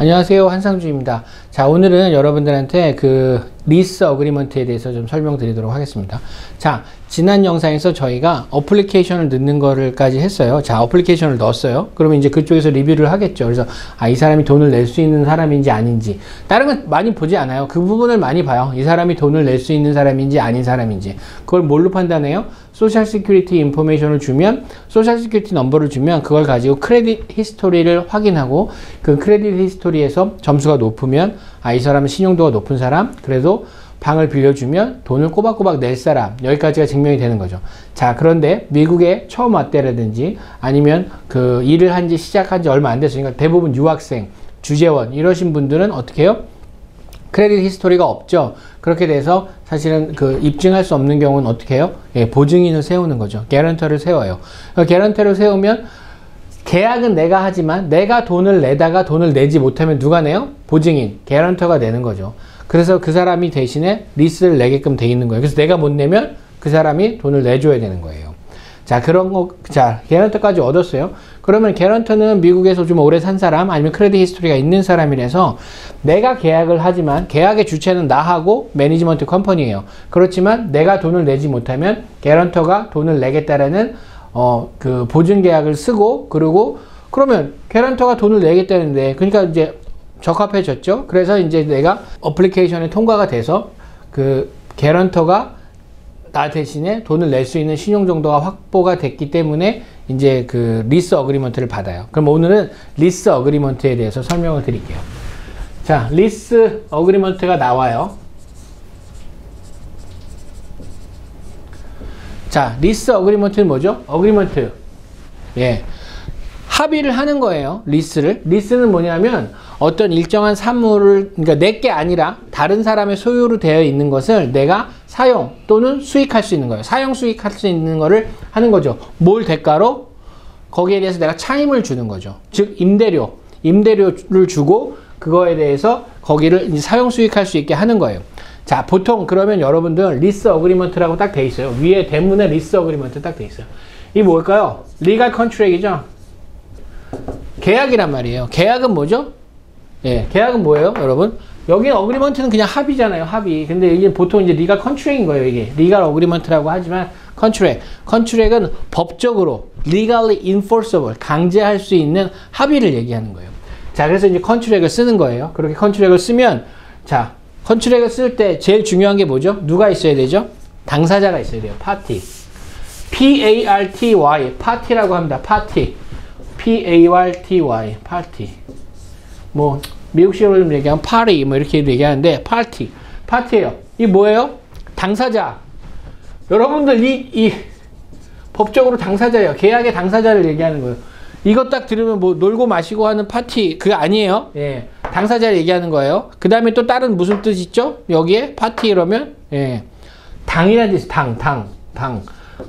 안녕하세요, 한상주입니다. 자, 오늘은 여러분들한테 그 리스 어그리먼트에 대해서 좀 설명드리도록 하겠습니다. 자, 지난 영상에서 저희가 어플리케이션을 넣는 거를까지 했어요. 자, 어플리케이션을 넣었어요. 그러면 이제 그쪽에서 리뷰를 하겠죠. 그래서 이 사람이 돈을 낼 수 있는 사람인지 아닌지, 다른 건 많이 보지 않아요. 그 부분을 많이 봐요. 이 사람이 돈을 낼 수 있는 사람인지 아닌 사람인지. 그걸 뭘로 판단해요? 소셜 시큐리티 인포메이션을 주면, 소셜 시큐리티 넘버를 주면 그걸 가지고 크레딧 히스토리를 확인하고, 그 크레딧 히스토리에서 점수가 높으면 이 사람은 신용도가 높은 사람, 그래도 방을 빌려주면 돈을 꼬박꼬박 낼 사람, 여기까지가 증명이 되는 거죠. 자, 그런데 미국에 처음 왔다라든지 아니면 그 일을 한지 시작한 지 얼마 안 됐으니까 대부분 유학생, 주재원 이러신 분들은 어떻게 해요? 크레딧 히스토리가 없죠. 그렇게 돼서 사실은 그 입증할 수 없는 경우는 어떻게 해요? 예, 보증인을 세우는 거죠. 개런터를 세워요. 개런터를 세우면 계약은 내가 하지만 내가 돈을 내다가 돈을 내지 못하면 누가 내요? 보증인, 개런터가 내는 거죠. 그래서 그 사람이 대신에 리스를 내게끔 돼 있는 거예요. 그래서 내가 못 내면 그 사람이 돈을 내줘야 되는 거예요. 자, 그런 거, 자, 개런터까지 얻었어요. 그러면 개런터는 미국에서 좀 오래 산 사람, 아니면 크레딧 히스토리가 있는 사람이라서 내가 계약을 하지만 계약의 주체는 나하고 매니지먼트 컴퍼니예요. 그렇지만 내가 돈을 내지 못하면 개런터가 돈을 내겠다라는 그 보증 계약을 쓰고, 그리고 그러면 개런터가 돈을 내겠다는데, 그러니까 이제 적합해졌죠. 그래서 이제 내가 어플리케이션에 통과가 돼서 그 개런터가 나 대신에 돈을 낼 수 있는 신용 정도가 확보가 됐기 때문에 이제 그 리스 어그리먼트를 받아요. 그럼 오늘은 리스 어그리먼트에 대해서 설명을 드릴게요. 자, 리스 어그리먼트가 나와요. 자, 리스 어그리먼트는 뭐죠? 어그리먼트. 예. 합의를 하는 거예요. 리스를. 리스는 뭐냐면 어떤 일정한 사물을, 그러니까 내게 아니라 다른 사람의 소유로 되어 있는 것을 내가 사용 또는 수익할 수 있는 거예요. 사용, 수익할 수 있는 거를 하는 거죠. 뭘 대가로? 거기에 대해서 내가 차임을 주는 거죠. 즉, 임대료를 주고 그거에 대해서 거기를 이제 사용, 수익할 수 있게 하는 거예요. 자, 보통 그러면 여러분들 리스 어그리먼트라고 딱 돼 있어요. 위에 대문에 리스 어그리먼트 딱 돼 있어요. 이 뭘까요? 리갈 컨트랙이죠. 계약이란 말이에요. 계약은 뭐죠? 예, 계약은 뭐예요, 여러분? 여기 어그리먼트는 그냥 합의잖아요, 합의. 근데 이게 보통 이제 리갈 컨트랙인 거예요, 이게. 리갈 어그리먼트라고 하지만 컨트랙. 컨트랙은 법적으로 legally enforceable, 강제할 수 있는 합의를 얘기하는 거예요. 자, 그래서 이제 컨트랙을 쓰는 거예요. 그렇게 컨트랙을 쓰면, 자, 컨트랙을 쓸 때 제일 중요한 게 뭐죠? 누가 있어야 되죠? 당사자가 있어야 돼요. 파티. P-A-R-T-Y. 파티라고 합니다. 파티. P-A-R-T-Y. 파티. 뭐 미국식으로 좀 얘기하면 파리 뭐 이렇게 얘기하는데 파티예요. 이 뭐예요? 당사자. 여러분들 이 법적으로 당사자예요. 계약의 당사자를 얘기하는 거예요. 이거 딱 들으면 뭐 놀고 마시고 하는 파티 그거 아니에요. 예. 당사자를 얘기하는 거예요. 그 다음에 또 다른 무슨 뜻 있죠? 여기에 파티 이러면 예. 당이라는 뜻이 당.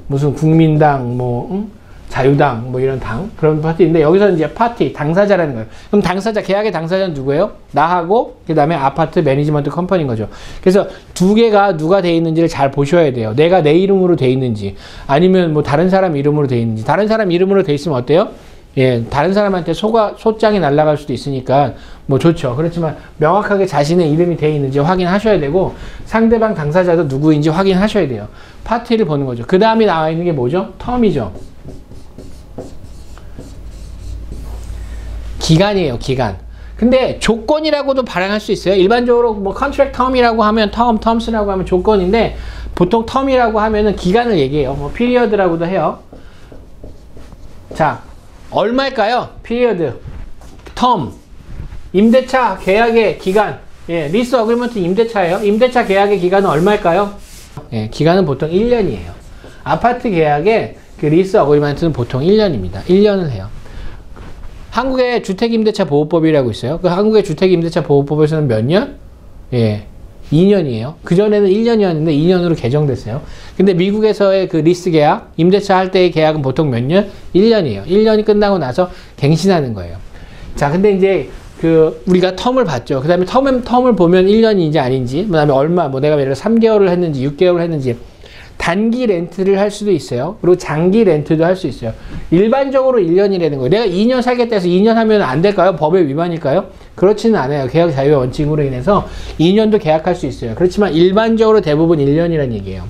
무슨 국민당 뭐 자유당 뭐 이런 당 그런 파티인데 여기서 이제 파티 당사자라는 거예요. 그럼 당사자 계약의 당사자는 누구예요? 나하고 그 다음에 아파트 매니지먼트 컴퍼니인 거죠. 그래서 두 개가 누가 돼 있는지를 잘 보셔야 돼요. 내가 내 이름으로 돼 있는지 아니면 뭐 다른 사람 이름으로 돼 있는지. 다른 사람 이름으로 돼 있으면 어때요? 예, 다른 사람한테 소장이 날아갈 수도 있으니까 뭐 좋죠. 그렇지만 명확하게 자신의 이름이 돼 있는지 확인하셔야 되고 상대방 당사자도 누구인지 확인하셔야 돼요. 파티를 보는 거죠. 그 다음에 나와 있는 게 뭐죠? 텀이죠. 기간이에요, 기간. 근데 조건이라고도 발행할 수 있어요. 일반적으로 뭐 컨트랙 텀이라고 하면 텀스라고 하면 조건인데 보통 텀이라고 하면은 기간을 얘기해요. 뭐 피리어드라고도 해요. 자, 얼마일까요? 피리어드, 텀, 임대차 계약의 기간. 예, 리스 어그리먼트 임대차예요. 임대차 계약의 기간은 얼마일까요? 예, 기간은 보통 1년이에요. 아파트 계약의 그 리스 어그리먼트는 보통 1년입니다. 1년을 해요. 한국의 주택임대차 보호법이라고 있어요. 그 한국의 주택임대차 보호법에서는 몇 년? 예, 2년이에요. 그전에는 1년이었는데 2년으로 개정됐어요. 근데 미국에서의 그 리스 계약, 임대차 할 때의 계약은 보통 몇 년? 1년이에요. 1년이 끝나고 나서 갱신하는 거예요. 자, 근데 이제 그 우리가 텀을 봤죠. 그 다음에 텀을 보면 1년인지 아닌지, 그 다음에 얼마, 뭐 내가 예를 들어 3개월을 했는지 6개월을 했는지 단기 렌트를 할 수도 있어요. 그리고 장기 렌트도 할 수 있어요. 일반적으로 1년이라는 거예요. 내가 2년 살겠다 해서 2년 하면 안 될까요? 법의 위반일까요? 그렇지는 않아요. 계약 자유의 원칙으로 인해서 2년도 계약할 수 있어요. 그렇지만 일반적으로 대부분 1년이라는 얘기예요.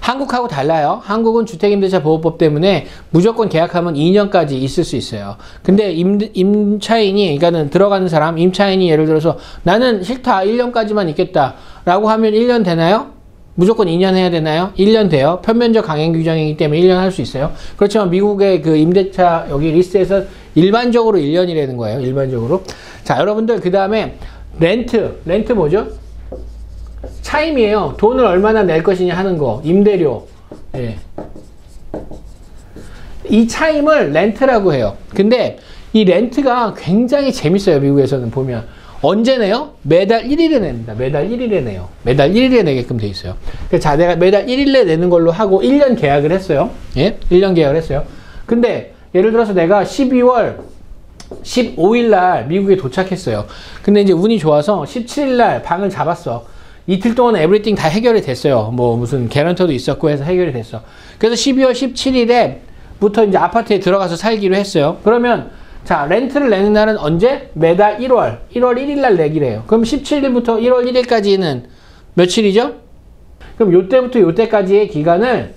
한국하고 달라요. 한국은 주택임대차 보호법 때문에 무조건 계약하면 2년까지 있을 수 있어요. 근데 임차인이, 그러니까는 들어가는 사람, 임차인이 예를 들어서 나는 싫다, 1년까지만 있겠다 라고 하면 1년 되나요? 무조건 2년 해야 되나요? 1년 돼요. 편면적 강행 규정이기 때문에 1년 할 수 있어요. 그렇지만 미국의 그 임대차 여기 리스트에서 일반적으로 1년이라는 거예요. 일반적으로. 자, 여러분들 그 다음에 렌트 뭐죠? 차임이에요. 돈을 얼마나 낼 것이냐 하는 거. 임대료. 예. 이 차임을 렌트라고 해요. 근데 이 렌트가 굉장히 재밌어요. 미국에서는 보면. 언제 내요? 매달 1일에 냅니다. 매달 1일에 내요. 매달 1일에 내게끔 돼 있어요. 자, 내가 매달 1일에 내는 걸로 하고 1년 계약을 했어요. 예? 1년 계약을 했어요. 근데 예를 들어서 내가 12월 15일 날 미국에 도착했어요. 근데 이제 운이 좋아서 17일 날 방을 잡았어. 이틀 동안 에브리띵 다 해결이 됐어요. 뭐 무슨 개런터도 있었고 해서 해결이 됐어. 그래서 12월 17일에부터 이제 아파트에 들어가서 살기로 했어요. 그러면 자, 렌트를 내는 날은 언제? 매달 1월 1일 날 내기래요. 그럼 17일부터 1월 1일까지는 며칠이죠? 그럼 요때부터 요때까지의 기간을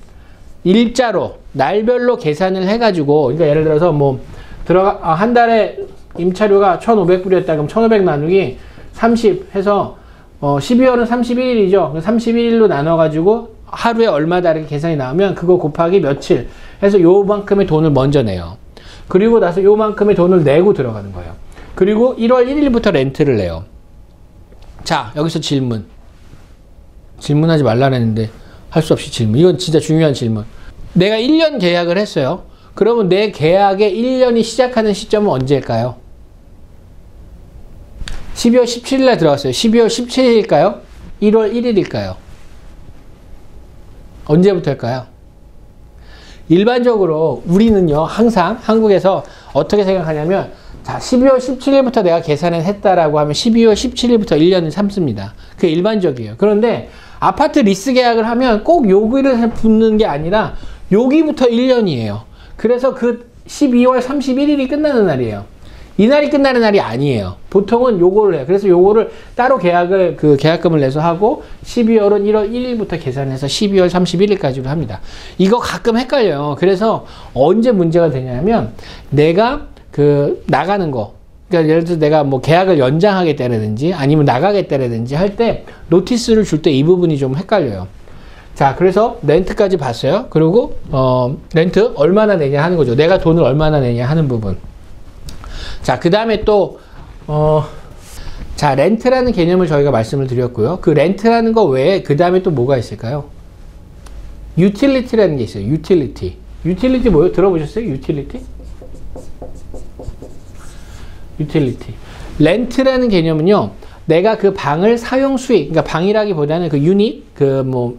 일자로 날별로 계산을 해가지고, 그러니까 예를 들어서 뭐 한 달에 임차료가 1,500불이었다 그럼 1,500 나누기 30 해서 12월은 31일이죠. 31일로 나눠가지고 하루에 얼마다 이렇게 계산이 나오면 그거 곱하기 며칠 해서 요만큼의 돈을 먼저 내요. 그리고 나서 요만큼의 돈을 내고 들어가는 거예요. 그리고 1월 1일부터 렌트를 내요. 자, 여기서 질문하지 말라 했는데 할 수 없이 질문. 이건 진짜 중요한 질문. 내가 1년 계약을 했어요. 그러면 내 계약의 1년이 시작하는 시점은 언제일까요? 12월 17일 날 들어갔어요. 12월 17일일까요? 1월 1일일까요? 언제부터일까요? 일반적으로 우리는요, 항상 한국에서 어떻게 생각하냐면, 자, 12월 17일부터 내가 계산을 했다라고 하면 12월 17일부터 1년을 삼습니다. 그게 일반적이에요. 그런데 아파트 리스 계약을 하면 꼭 여기를 붙는 게 아니라 여기부터 1년이에요. 그래서 그 12월 31일이 끝나는 날이에요. 이 날이 끝나는 날이 아니에요. 보통은 요거를 해요. 그래서 요거를 따로 계약금을 내서 하고 12월은 1월 1일부터 계산해서 12월 31일까지로 합니다. 이거 가끔 헷갈려요. 그래서 언제 문제가 되냐면 내가 나가는 거, 그러니까 예를 들어서 내가 뭐 계약을 연장하겠다라든지 아니면 나가겠다라든지 할 때 노티스를 줄 때 이 부분이 좀 헷갈려요. 자, 그래서 렌트까지 봤어요. 그리고 렌트 얼마나 내냐 하는 거죠. 내가 돈을 얼마나 내냐 하는 부분. 자, 그 다음에 또 자, 렌트라는 개념을 저희가 말씀을 드렸고요. 그 렌트라는 거 외에 그 다음에 또 뭐가 있을까요? 유틸리티라는 게 있어요. 유틸리티. 유틸리티 뭐예요? 들어보셨어요? 유틸리티? 유틸리티. 렌트라는 개념은요, 내가 그 방을 사용 수익, 그러니까 방이라기보다는 그 유닛, 뭐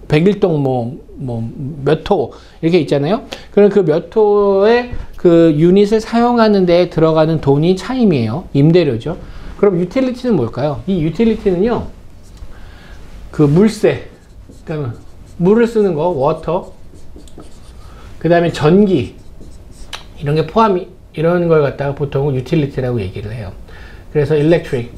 101동 몇 호, 이렇게 있잖아요. 그럼 그 몇 호의 그 유닛을 사용하는 데 들어가는 돈이 차임이에요. 임대료죠. 그럼 유틸리티는 뭘까요? 이 유틸리티는요, 그 물세, 그러니까 물을 쓰는 거, 워터, 그 다음에 전기, 이런 게 이런 걸 갖다가 보통은 유틸리티라고 얘기를 해요. 그래서 electric.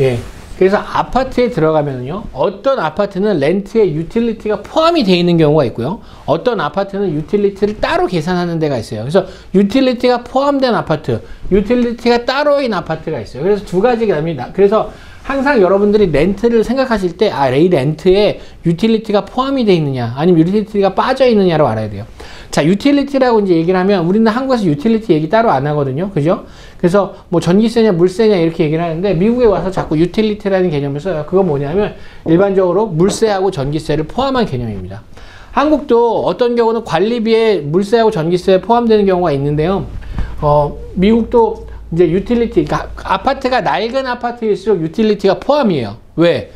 예. 그래서 아파트에 들어가면요, 어떤 아파트는 렌트에 유틸리티가 포함이 되어 있는 경우가 있고요. 어떤 아파트는 유틸리티를 따로 계산하는 데가 있어요. 그래서 유틸리티가 포함된 아파트, 유틸리티가 따로인 아파트가 있어요. 그래서 두 가지가 납니다. 그래서 항상 여러분들이 렌트를 생각하실 때, 이 렌트에 유틸리티가 포함이 되어 있느냐, 아니면 유틸리티가 빠져 있느냐로 알아야 돼요. 자, 유틸리티라고 이제 얘기를 하면, 우리는 한국에서 유틸리티 얘기 따로 안 하거든요. 그죠? 그래서 뭐 전기세냐, 물세냐 이렇게 얘기를 하는데, 미국에 와서 자꾸 유틸리티라는 개념을 써요. 그건 뭐냐면, 일반적으로 물세하고 전기세를 포함한 개념입니다. 한국도 어떤 경우는 관리비에 물세하고 전기세에 포함되는 경우가 있는데요. 미국도 이제 유틸리티, 그러니까 아파트가 낡은 아파트일수록 유틸리티가 포함이에요. 왜?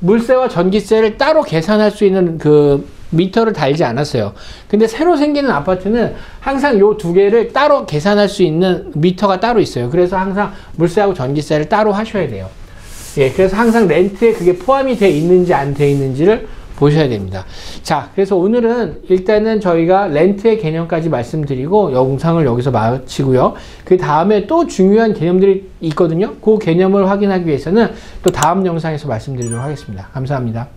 물세와 전기세를 따로 계산할 수 있는 그 미터를 달지 않았어요. 근데 새로 생기는 아파트는 항상 요 두 개를 따로 계산할 수 있는 미터가 따로 있어요. 그래서 항상 물세하고 전기세를 따로 하셔야 돼요. 예, 그래서 항상 렌트에 그게 포함이 돼 있는지 안 돼 있는지를 보셔야 됩니다. 자, 그래서 오늘은 일단은 저희가 렌트의 개념까지 말씀드리고 영상을 여기서 마치고요. 그 다음에 또 중요한 개념들이 있거든요. 그 개념을 확인하기 위해서는 또 다음 영상에서 말씀드리도록 하겠습니다. 감사합니다.